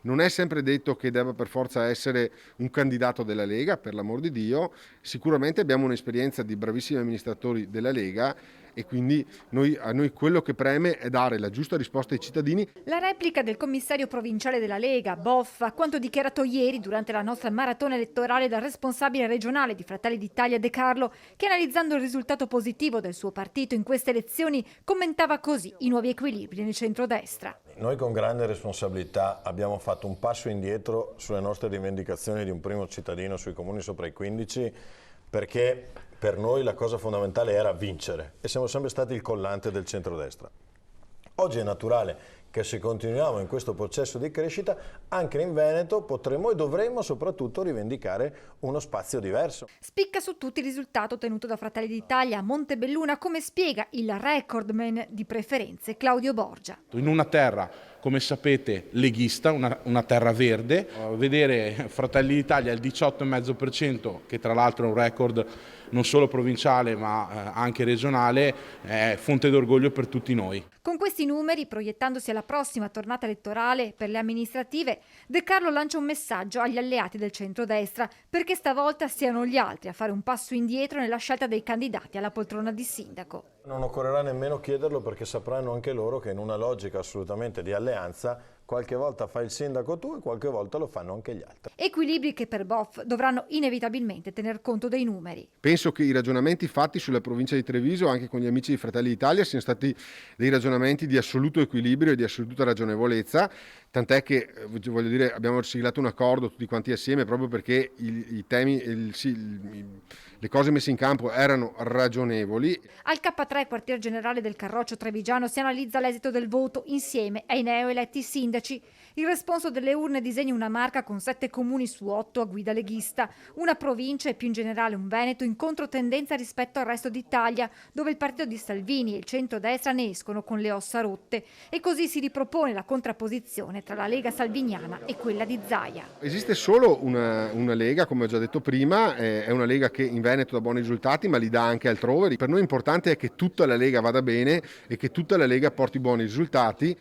Non è sempre detto che debba per forza essere un candidato della Lega, per l'amor di Dio. Sicuramente abbiamo un'esperienza di bravissimi amministratori della Lega e quindi a noi quello che preme è dare la giusta risposta ai cittadini. La replica del commissario provinciale della Lega, Boffa, a quanto dichiarato ieri durante la nostra maratona elettorale dal responsabile regionale di Fratelli d'Italia De Carlo, che analizzando il risultato positivo del suo partito in queste elezioni commentava così i nuovi equilibri nel centrodestra. Noi con grande responsabilità abbiamo fatto un passo indietro sulle nostre rivendicazioni di un primo cittadino sui comuni sopra i 15, perché per noi la cosa fondamentale era vincere e siamo sempre stati il collante del centrodestra. Oggi è naturale che se continuiamo in questo processo di crescita, anche in Veneto potremo e dovremo soprattutto rivendicare uno spazio diverso. Spicca su tutti il risultato ottenuto da Fratelli d'Italia a Montebelluna, come spiega il recordman di preferenze Claudio Borgia. In una terra, come sapete, leghista, una terra verde, vedere Fratelli d'Italia al 18,5%, che tra l'altro è un record non solo provinciale ma anche regionale, è fonte d'orgoglio per tutti noi. Con questi numeri, proiettandosi alla prossima tornata elettorale per le amministrative, De Carlo lancia un messaggio agli alleati del centrodestra perché stavolta siano gli altri a fare un passo indietro nella scelta dei candidati alla poltrona di sindaco. Non occorrerà nemmeno chiederlo perché sapranno anche loro che in una logica assolutamente di alleanza qualche volta fai il sindaco tu e qualche volta lo fanno anche gli altri. Equilibri che per Boff dovranno inevitabilmente tener conto dei numeri. Penso che i ragionamenti fatti sulla provincia di Treviso, anche con gli amici di Fratelli d'Italia, siano stati dei ragionamenti di assoluto equilibrio e di assoluta ragionevolezza, tant'è che voglio dire, abbiamo siglato un accordo tutti quanti assieme proprio perché i temi, le cose messe in campo erano ragionevoli. Al K3, quartier generale del Carroccio Trevigiano, si analizza l'esito del voto insieme ai neoeletti sindaci. Il responso delle urne disegna una marca con 7 comuni su 8 a guida leghista, una provincia e più in generale un Veneto in controtendenza rispetto al resto d'Italia, dove il partito di Salvini e il centrodestra ne escono con le ossa rotte. E così si ripropone la contrapposizione tra la Lega salviniana e quella di Zaia. Esiste solo una Lega, come ho già detto prima, è una Lega che in Veneto dà buoni risultati ma li dà anche altrove. Per noi importante è che tutta la Lega vada bene e che tutta la Lega porti buoni risultati.